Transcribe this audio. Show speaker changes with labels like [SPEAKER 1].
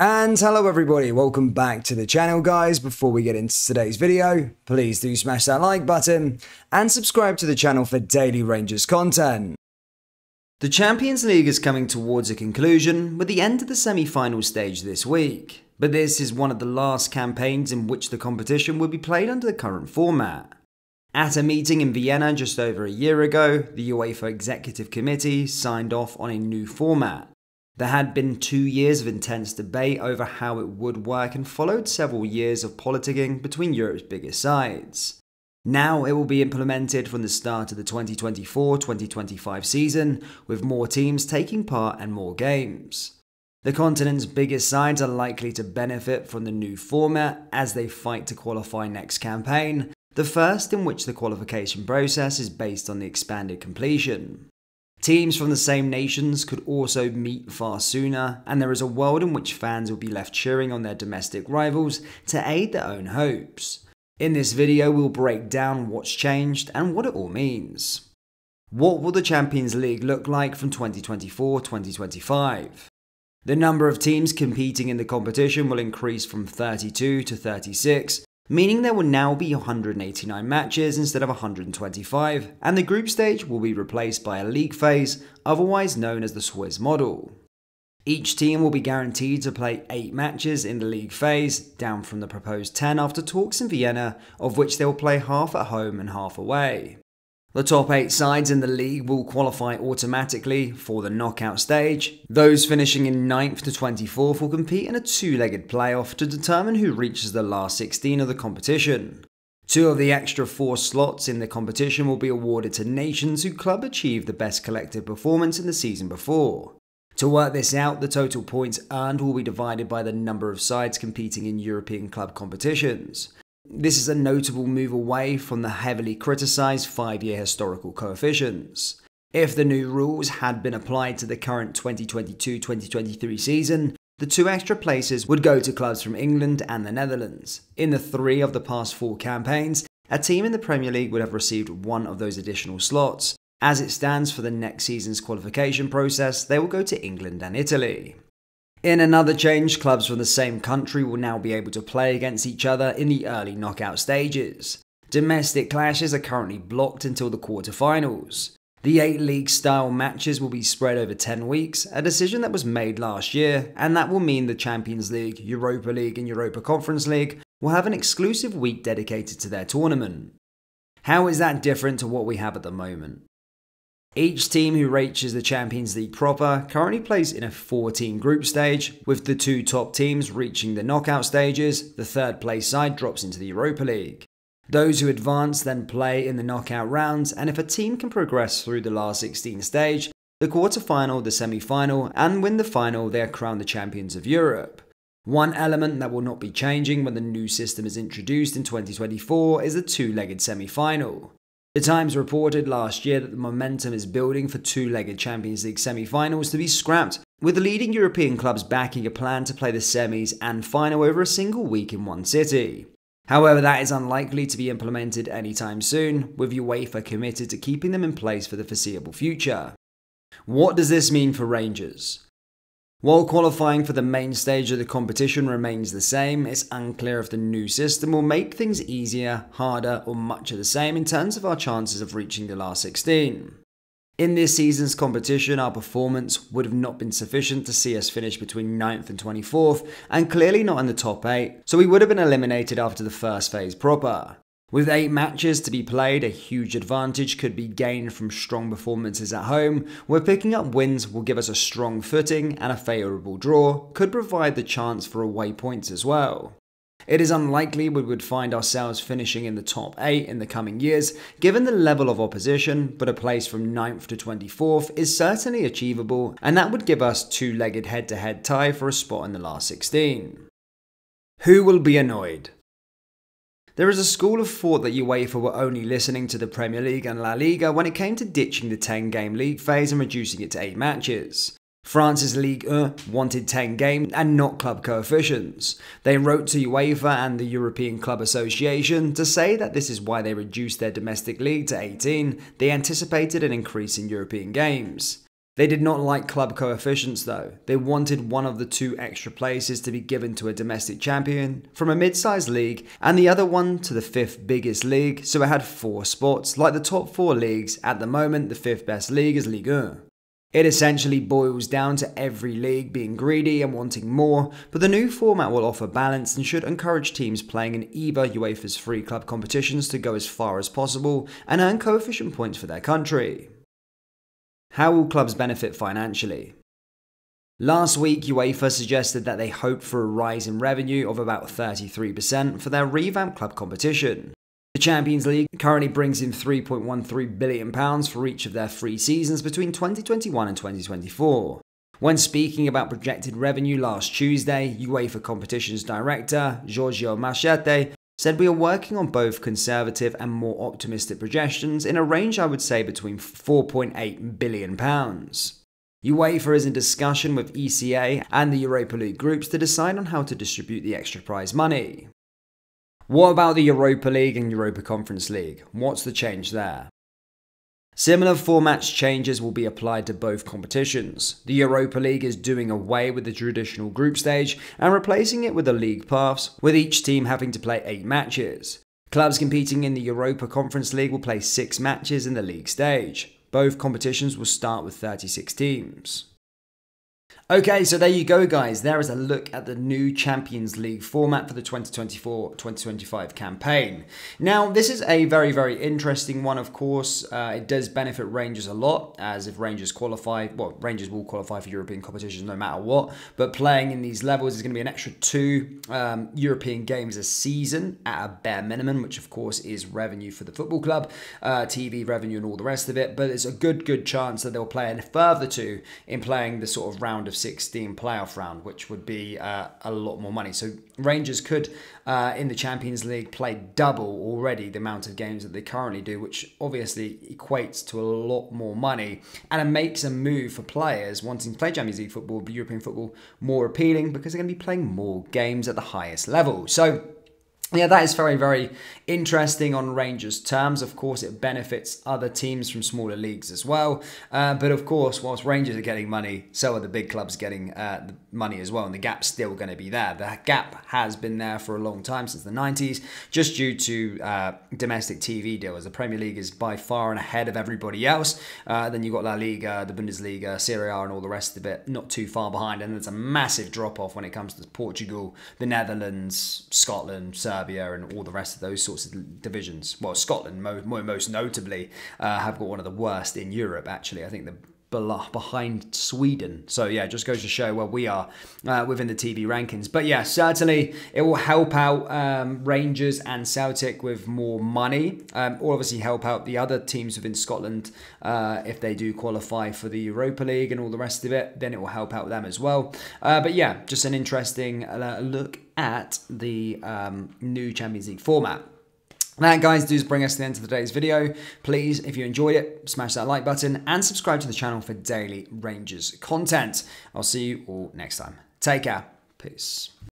[SPEAKER 1] And hello everybody, welcome back to the channel guys. Before we get into today's video, please do smash that like button and subscribe to the channel for daily Rangers content. The Champions League is coming towards a conclusion with the end of the semi-final stage this week, but this is one of the last campaigns in which the competition will be played under the current format. At a meeting in Vienna just over a year ago, the UEFA Executive Committee signed off on a new format. There had been 2 years of intense debate over how it would work and followed several years of politicking between Europe's biggest sides. Now it will be implemented from the start of the 2024-2025 season, with more teams taking part and more games. The continent's biggest sides are likely to benefit from the new format as they fight to qualify next campaign, the first in which the qualification process is based on the expanded completion. Teams from the same nations could also meet far sooner, and there is a world in which fans will be left cheering on their domestic rivals to aid their own hopes. In this video, we'll break down what's changed and what it all means. What will the Champions League look like from 2024-2025? The number of teams competing in the competition will increase from 32 to 36, meaning there will now be 189 matches instead of 125, and the group stage will be replaced by a league phase, otherwise known as the Swiss model. Each team will be guaranteed to play 8 matches in the league phase, down from the proposed 10 after talks in Vienna, of which they will play half at home and half away. The top 8 sides in the league will qualify automatically for the knockout stage. Those finishing in 9th to 24th will compete in a 2-legged playoff to determine who reaches the last 16 of the competition. 2 of the extra 4 slots in the competition will be awarded to nations whose club achieved the best collective performance in the season before. To work this out, the total points earned will be divided by the number of sides competing in European club competitions. This is a notable move away from the heavily criticised 5-year historical coefficients. If the new rules had been applied to the current 2022-2023 season, the 2 extra places would go to clubs from England and the Netherlands. In the 3 of the past 4 campaigns, a team in the Premier League would have received 1 of those additional slots. As it stands for the next season's qualification process, they will go to England and Italy. In another change, clubs from the same country will now be able to play against each other in the early knockout stages. Domestic clashes are currently blocked until the quarterfinals. The 8 league-style matches will be spread over 10 weeks, a decision that was made last year, and that will mean the Champions League, Europa League and Europa Conference League will have an exclusive week dedicated to their tournament. How is that different to what we have at the moment? Each team who reaches the Champions League proper currently plays in a 4-team group stage, with the 2 top teams reaching the knockout stages. The 3rd place side drops into the Europa League. Those who advance then play in the knockout rounds, and if a team can progress through the last 16 stage, the quarter-final, the semi-final, and win the final, they are crowned the champions of Europe. One element that will not be changing when the new system is introduced in 2024 is the 2-legged semi-final. The Times reported last year that the momentum is building for 2-legged Champions League semi-finals to be scrapped, with the leading European clubs backing a plan to play the semis and final over a single week in one city. However, that is unlikely to be implemented anytime soon, with UEFA committed to keeping them in place for the foreseeable future. What does this mean for Rangers? While qualifying for the main stage of the competition remains the same, it's unclear if the new system will make things easier, harder, or much of the same in terms of our chances of reaching the last 16. In this season's competition, our performance would have not been sufficient to see us finish between 9th and 24th, and clearly not in the top 8, so we would have been eliminated after the first phase proper. With 8 matches to be played, a huge advantage could be gained from strong performances at home, where picking up wins will give us a strong footing, and a favourable draw could provide the chance for away points as well. It is unlikely we would find ourselves finishing in the top 8 in the coming years, given the level of opposition, but a place from 9th to 24th is certainly achievable, and that would give us 2-legged head-to-head tie for a spot in the last 16. Who will be annoyed? There is a school of thought that UEFA were only listening to the Premier League and La Liga when it came to ditching the 10-game league phase and reducing it to 8 matches. France's Ligue 1 wanted 10 games and not club coefficients. They wrote to UEFA and the European Club Association to say that this is why they reduced their domestic league to 18. They anticipated an increase in European games. They did not like club coefficients though. They wanted one of the two extra places to be given to a domestic champion from a mid-sized league and the other one to the fifth biggest league, so it had 4 spots. Like the top 4 leagues, at the moment the 5th best league is Ligue 1. It essentially boils down to every league being greedy and wanting more, but the new format will offer balance and should encourage teams playing in either UEFA's free club competitions to go as far as possible and earn coefficient points for their country. How will clubs benefit financially? Last week, UEFA suggested that they hoped for a rise in revenue of about 33% for their revamped club competition. The Champions League currently brings in £3.13 billion for each of their 3 seasons between 2021 and 2024. When speaking about projected revenue last Tuesday, UEFA Competitions Director Giorgio Machete said, "We are working on both conservative and more optimistic projections in a range I would say between £4.8 billion. UEFA is in discussion with ECA and the Europa League groups to decide on how to distribute the extra prize money." What about the Europa League and Europa Conference League? What's the change there? Similar formats changes will be applied to both competitions. The Europa League is doing away with the traditional group stage and replacing it with the league paths, with each team having to play 8 matches. Clubs competing in the Europa Conference League will play 6 matches in the league stage. Both competitions will start with 36 teams. Okay, so there you go guys, there is a look at the new Champions League format for the 2024-2025 campaign. Now, this is a very, very interesting one, of course. It does benefit Rangers a lot, as if Rangers qualify, well, Rangers will qualify for European competitions no matter what, but playing in these levels is going to be an extra 2 European games a season at a bare minimum, which of course is revenue for the football club, TV revenue and all the rest of it, but it's a good chance that they'll play a further 2 in playing the sort of round of 16 playoff round, which would be a lot more money. So Rangers could, in the Champions League, play double already the amount of games that they currently do, which obviously equates to a lot more money. And it makes a move for players wanting to play Champions League football, European football, more appealing because they're going to be playing more games at the highest level. So yeah, that is very, very interesting on Rangers' terms. Of course, it benefits other teams from smaller leagues as well. But of course, whilst Rangers are getting money, so are the big clubs getting the money as well. And the gap's still going to be there. The gap has been there for a long time, since the 90s, just due to domestic TV deals. The Premier League is by far and ahead of everybody else. Then you've got La Liga, the Bundesliga, Serie A, and all the rest of it, not too far behind. And there's a massive drop-off when it comes to Portugal, the Netherlands, Scotland, Serbia, and all the rest of those sorts of divisions. Well, Scotland, most notably, have got one of the worst in Europe, actually. I think they're behind Sweden. So yeah, just goes to show where we are within the TV rankings. But yeah, certainly it will help out Rangers and Celtic with more money. Or obviously help out the other teams within Scotland if they do qualify for the Europa League and all the rest of it. Then it will help out them as well. But yeah, just an interesting look at the new Champions League format. That, guys, does bring us to the end of today's video. Please, if you enjoyed it, smash that like button and subscribe to the channel for daily Rangers content. I'll see you all next time. Take care. Peace.